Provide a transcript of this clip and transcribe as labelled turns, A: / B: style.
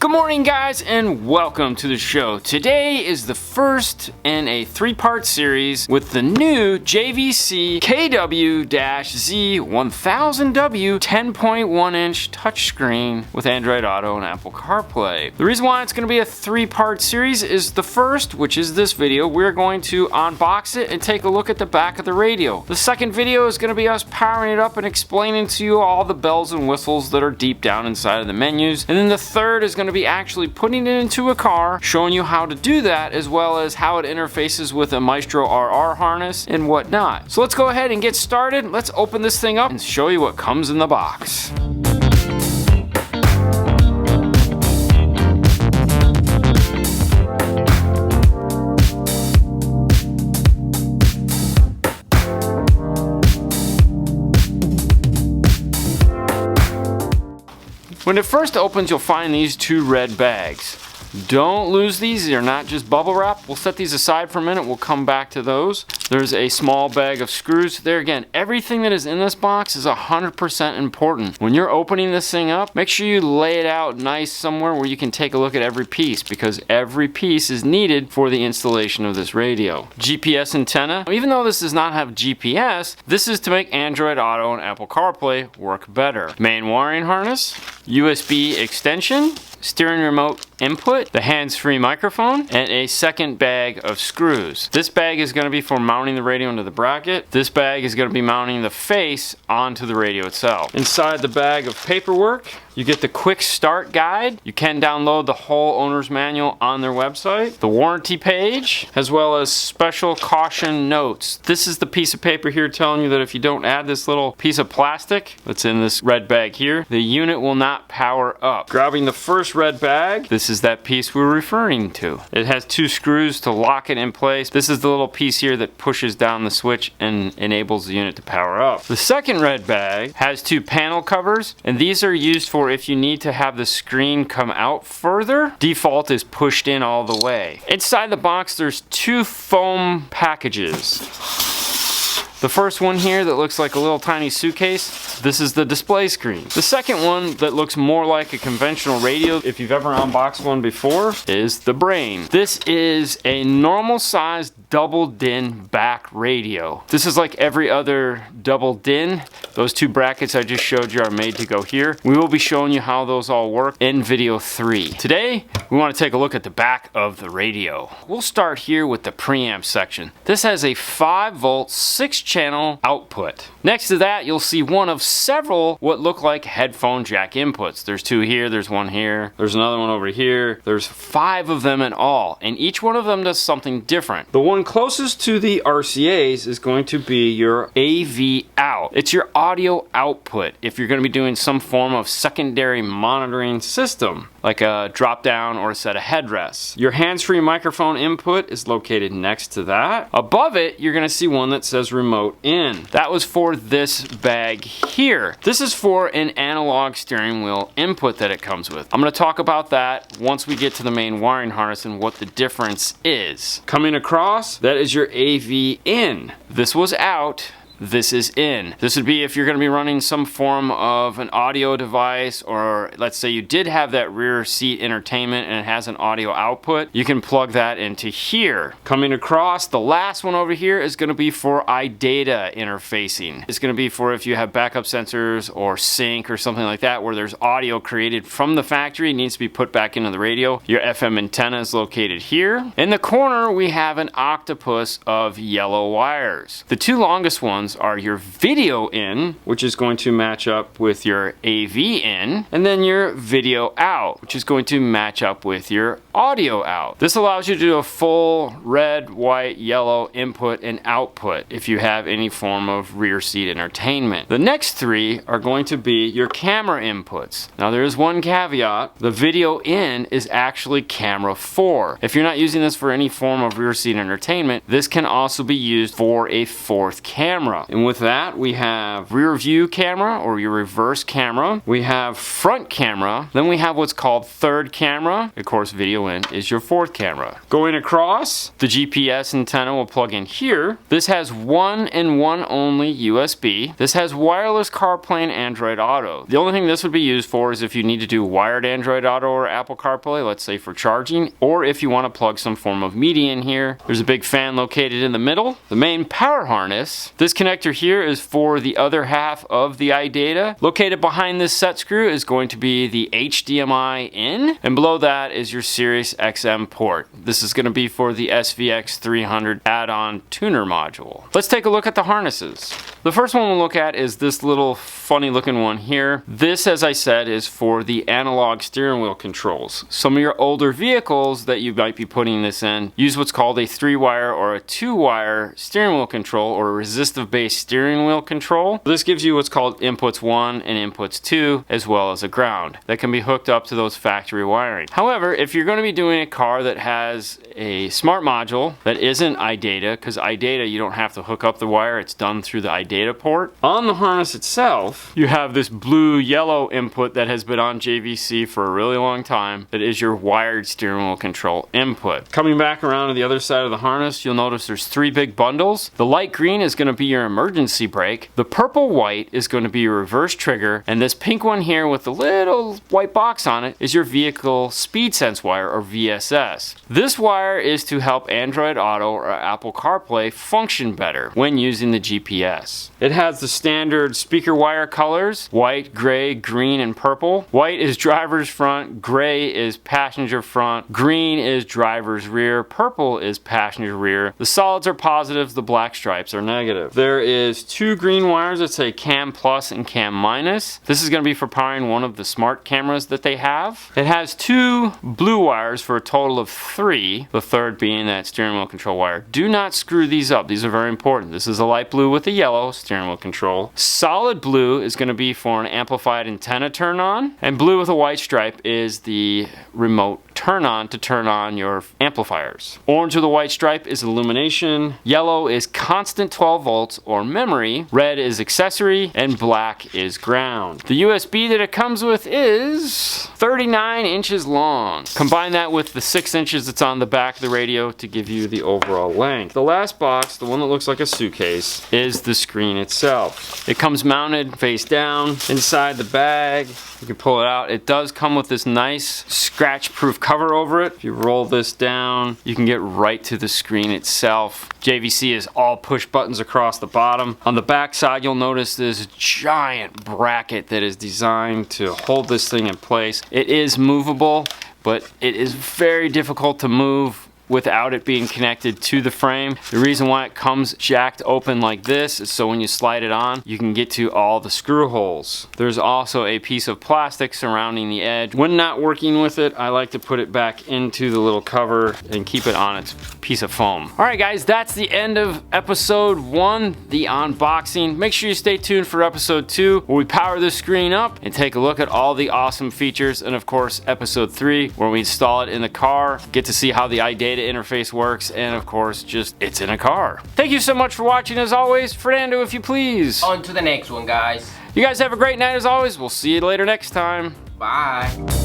A: Good morning, guys, and welcome to the show. Today is the first in a three-part series with the new JVC KW Z1000W 10.1-inch touchscreen with Android Auto and Apple CarPlay. The reason why it's going to be a three-part series is the first, which is this video, we're going to unbox it and take a look at the back of the radio. The second video is going to be us powering it up and explaining to you all the bells and whistles that are deep down inside of the menus. And then the third is going to be actually putting it into a car, showing you how to do that, as well as how it interfaces with a Maestro RR harness and whatnot. So let's go ahead and get started. Let's open this thing up and show you what comes in the box. When it first opens, you'll find these two red bags. Don't lose these, they're not just bubble wrap. We'll set these aside for a minute, we'll come back to those. There's a small bag of screws. There again, everything that is in this box is 100% important. When you're opening this thing up, make sure you lay it out nice somewhere where you can take a look at every piece, because every piece is needed for the installation of this radio. GPS antenna. Even though this does not have GPS, this is to make Android Auto and Apple CarPlay work better. Main wiring harness, USB extension, steering remote input, the hands-free microphone, and a second bag of screws. This bag is going to be for mounting the radio into the bracket. This bag is going to be mounting the face onto the radio itself. Inside the bag of paperwork, you get the quick start guide. You can download the whole owner's manual on their website, the warranty page, as well as special caution notes. This is the piece of paper here telling you that if you don't add this little piece of plastic that's in this red bag here, the unit will not power up. Grabbing the first red bag, this is that piece we're referring to. It has two screws to lock it in place. This is the little piece here that pushes down the switch and enables the unit to power up. The second red bag has two panel covers, and these are used for if you need to have the screen come out further. Default is pushed in all the way. Inside the box, there's two foam packages. The first one here that looks like a little tiny suitcase, this is the display screen. The second one that looks more like a conventional radio, if you've ever unboxed one before, is the brain. This is a normal sized double DIN back radio. This is like every other double DIN. Those two brackets I just showed you are made to go here. We will be showing you how those all work in video 3. Today, we want to take a look at the back of the radio. We'll start here with the preamp section. This has a 5-volt, 6-channel output. Next to that, you'll see one of several what look like headphone jack inputs. There's two here, there's one here, there's another one over here. There's 5 of them in all, and each one of them does something different. The one closest to the RCAs is going to be your AV out. It's your audio output if you're going to be doing some form of secondary monitoring system, like a drop down or a set of headrests. Your hands-free microphone input is located next to that. Above it, you're going to see one that says remote in. That was for this bag here. This is for an analog steering wheel input that it comes with. I'm going to talk about that once we get to the main wiring harness and what the difference is. Coming across, that is your AV in. This was out. This is in. This would be if you're going to be running some form of an audio device, or let's say you did have that rear seat entertainment and it has an audio output, you can plug that into here. Coming across, the last one over here is going to be for iData interfacing. It's going to be for if you have backup sensors or sync or something like that where there's audio created from the factory, it needs to be put back into the radio. Your FM antenna is located here. In the corner, we have an octopus of yellow wires. The two longest ones are your video in, which is going to match up with your AV in, and then your video out, which is going to match up with your audio out. This allows you to do a full red, white, yellow input and output if you have any form of rear seat entertainment. The next 3 are going to be your camera inputs. Now there is one caveat. The video in is actually camera 4. If you're not using this for any form of rear seat entertainment, this can also be used for a 4th camera. camera. And with that, we have rear view camera, or your reverse camera. We have front camera. Then we have what's called third camera. Of course, video in is your fourth camera. Going across, the GPS antenna will plug in here. This has one and one only USB. This has wireless CarPlay and Android Auto. The only thing this would be used for is if you need to do wired Android Auto or Apple CarPlay, let's say for charging, or if you want to plug some form of media in here. There's a big fan located in the middle. The main power harness, this connector here is for the other half of the iData. Located behind this set screw is going to be the HDMI in, and below that is your Sirius XM port. This is going to be for the SVX 300 add-on tuner module. Let's take a look at the harnesses. The first one we'll look at is this little funny looking one here. This, as I said, is for the analog steering wheel controls. Some of your older vehicles that you might be putting this in use what's called a 3-wire or a 2-wire steering wheel control, or a resistive based steering wheel control. This gives you what's called inputs 1 and inputs 2, as well as a ground that can be hooked up to those factory wiring. However, if you're going to be doing a car that has a smart module that isn't iData, because iData you don't have to hook up the wire, it's done through the iData port. On the harness itself, you have this blue-yellow input that has been on JVC for a really long time. That is your wired steering wheel control input. Coming back around to the other side of the harness, you'll notice there's 3 big bundles. The light green is going to be your emergency brake. The purple-white is going to be your reverse trigger, and this pink one here with the little white box on it is your vehicle speed sense wire, or VSS. This wire is to help Android Auto or Apple CarPlay function better when using the GPS. It has the standard speaker wire colors: white, gray, green, and purple. White is driver's front, gray is passenger front, green is driver's rear, purple is passenger rear. The solids are positives, the black stripes are negative. There is 2 green wires that say cam plus and cam minus. This is going to be for powering one of the smart cameras that they have. It has 2 blue wires for a total of 3, the third being that steering wheel control wire. Do not screw these up. These are very important. This is a light blue with a yellow steering wheel control. Solid blue is going to be for an amplified antenna turn on, and blue with a white stripe is the remote turn on to turn on your amplifiers. Orange with a white stripe is illumination. Yellow is constant 12 volts or memory. Red is accessory, and black is ground. The USB that it comes with is 39 inches long. Combine that with the 6 inches that's on the back of the radio to give you the overall length. The last box, the one that looks like a suitcase, is the screen itself. It comes mounted face down inside the bag. You can pull it out. It does come with this nice scratch-proof cover over it. If you roll this down, you can get right to the screen itself. JVC is all push buttons across the bottom. On the back side, you'll notice this giant bracket that is designed to hold this thing in place. It is movable, but it is very difficult to move without it being connected to the frame. The reason why it comes jacked open like this is so when you slide it on, you can get to all the screw holes. There's also a piece of plastic surrounding the edge. When not working with it, I like to put it back into the little cover and keep it on its piece of foam. All right, guys, that's the end of episode 1, the unboxing. Make sure you stay tuned for episode 2, where we power this screen up and take a look at all the awesome features, and of course, episode 3, where we install it in the car, get to see how the iData interface works, and of course, just it's in a car. Thank you so much for watching. As always, Fernando, if you please.
B: On to the next one, guys.
A: You guys have a great night as always. We'll see you later next time.
B: Bye.